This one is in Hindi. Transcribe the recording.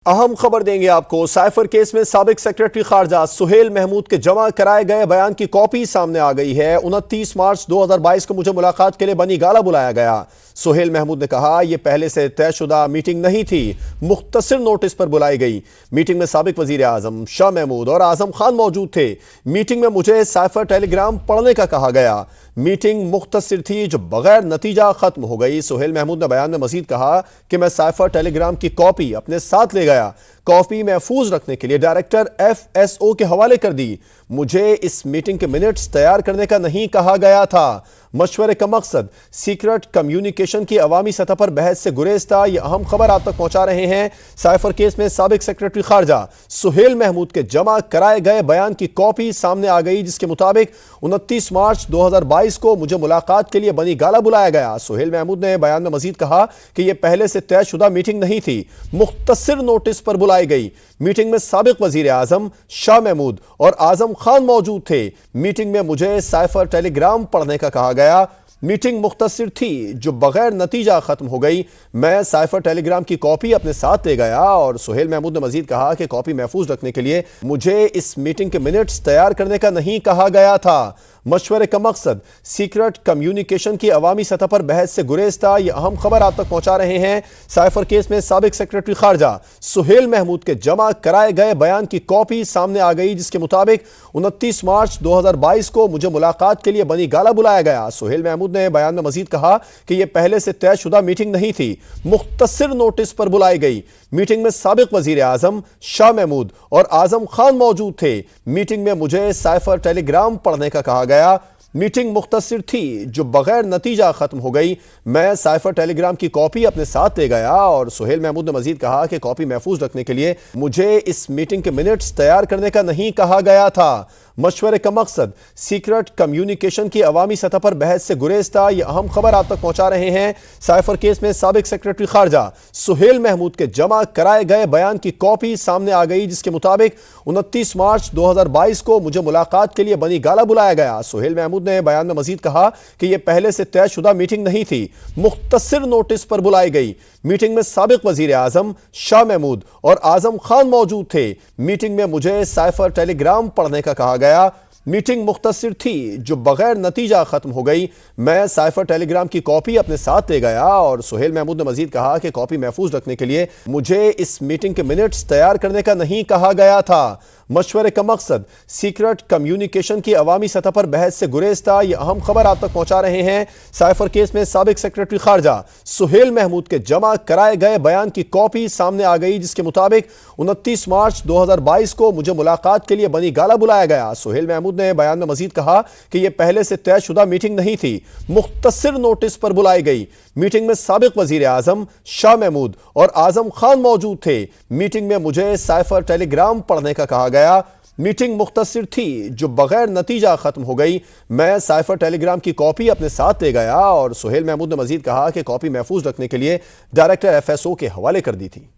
अहम खबर देंगे आपको। साइफर केस में साबिक सेक्रेटरी खारजा सुहेल महमूद के जमा कराए गए बयान की कॉपी सामने आ गई है। 29 मार्च 2022 को मुझे मुलाकात के लिए बनी गाला बुलाया गया। सुहेल महमूद ने कहा यह पहले से तयशुदा मीटिंग नहीं थी, मुख्तसर नोटिस पर बुलाई गई। मीटिंग में साबिक वजीर आजम शाह महमूद और आजम खान मौजूद थे। मीटिंग में मुझे साइफर टेलीग्राम पढ़ने का कहा गया। मीटिंग मुख्तसर थी जो बगैर नतीजा खत्म हो गई। सुहेल महमूद ने बयान में मजीद कहा कि मैं साइफर टेलीग्राम की कॉपी अपने साथ ले गया। कॉपी महफूज रखने के लिए डायरेक्टर FSO के हवाले कर दी। मुझे इस मीटिंग के मिनट्स तैयार करने का नहीं कहा गया था। मशवरे का मकसद सीक्रेट कम्युनिकेशन की अवामी सतह पर बहस से गुरेज था। यह अहम खबर आप तक पहुंचा रहे हैं। साइफर केस में साबिक सेक्रेटरी खारजा सुहेल महमूद के जमा कराए गए बयान की कॉपी सामने आ गई, जिसके मुताबिक 29 मार्च 2022 को मुझे मुलाकात के लिए बनी गाला बुलाया गया। सुहेल महमूद ने बयान में मजीद कहा कि यह पहले से तयशुदा मीटिंग नहीं थी, मुख्तसर नोटिस पर बुलाई गई। मीटिंग में साबिक वजीर आजम शाह महमूद और आजम खान मौजूद थे। मीटिंग में मुझे साइफर टेलीग्राम पढ़ने का कहा गया। मीटिंग मुख्तसर थी जो बगैर नतीजा खत्म हो गई। मैं साइफर टेलीग्राम की कॉपी अपने साथ ले गया। और सुहेल महमूद ने मजीद कहा कि कॉपी महफूज रखने के लिए मुझे इस मीटिंग के मिनट्स तैयार करने का नहीं कहा गया था। मशवरे का मकसद सीक्रेट कम्युनिकेशन की अवामी सतह पर बहस से गुरेज था। यह अहम खबर आप तक पहुंचा रहे हैं। साइफर केस में साबिक सेक्रेटरी खारजा सुहेल महमूद के जमा कराए गए बयान की कॉपी सामने आ गई, जिसके मुताबिक 29 मार्च 2022 को मुझे मुलाकात के लिए बनी गाला बुलाया गया। सुहेल महमूद ने बयान में मजीद कहा कि यह पहले से तयशुदा मीटिंग नहीं थी, मुख्तसर नोटिस पर बुलाई गई। मीटिंग में साबिक वजीर आजम शाह महमूद और आजम खान मौजूद थे। मीटिंग में मुझे साइफर टेलीग्राम पढ़ने का कहा गया। मीटिंग मुख्तसर थी जो बगैर नतीजा खत्म हो गई। मैं साइफर टेलीग्राम की कॉपी अपने साथ ले गया। और सुहेल महमूद ने मजीद कहा कि कॉपी महफूज रखने के लिए मुझे इस मीटिंग के मिनट्स तैयार करने का नहीं कहा गया था। मशवरे का मकसद सीक्रेट कम्युनिकेशन की अवामी सतह पर बहस से गुरेज था। यह अहम खबर आप तक पहुंचा रहे हैं। साइफर केस में साबिक सेक्रेटरी खारजा सुहेल महमूद के जमा कराए गए बयान की कॉपी सामने आ गई, जिसके मुताबिक 29 मार्च 2022 को मुझे मुलाकात के लिए बनी गाला बुलाया गया। सुहेल महमूद ने बयान में मजीद कहा कि यह पहले से तयशुदा मीटिंग नहीं थी, मुख्तसर नोटिस पर बुलाई गई। मीटिंग में साबिक वजीर आजम शाह महमूद और आजम खान मौजूद थे। मीटिंग में मुझे साइफर टेलीग्राम पढ़ने का कहा गया। मीटिंग मुख्तसर थी जो बगैर नतीजा खत्म हो गई। मैं साइफर टेलीग्राम की कॉपी अपने साथ ले गया। और सुहेल महमूद ने मजीद कहा कि कॉपी महफूज रखने के लिए मुझे इस मीटिंग के मिनट्स तैयार करने का नहीं कहा गया था। मशवरे का मकसद सीक्रेट कम्युनिकेशन की अवामी सतह पर बहस से गुरेज था। यह अहम खबर आप तक पहुंचा रहे हैं। साइफर केस में साबिक सेक्रेटरी खारजा सुहेल महमूद के जमा कराए गए बयान की कॉपी सामने आ गई, जिसके मुताबिक 29 मार्च 2022 को मुझे मुलाकात के लिए बनी गाला बुलाया गया। सुहेल महमूद ने बयान में मजीद कहा कि यह पहले से तयशुदा मीटिंग नहीं थी, मुख्तसर नोटिस पर बुलाई गई। मीटिंग में साबिक वजीर आजम शाह महमूद और आजम खान मौजूद थे। मीटिंग में मुझे साइफर टेलीग्राम पढ़ने का कहा गया। मीटिंग मुख्तसर थी जो बगैर नतीजा खत्म हो गई। मैं साइफर टेलीग्राम की कॉपी अपने साथ ले गया। और सुहेल महमूद ने मजीद कहा कि कॉपी महफूज रखने के लिए डायरेक्टर FSO के हवाले कर दी थी।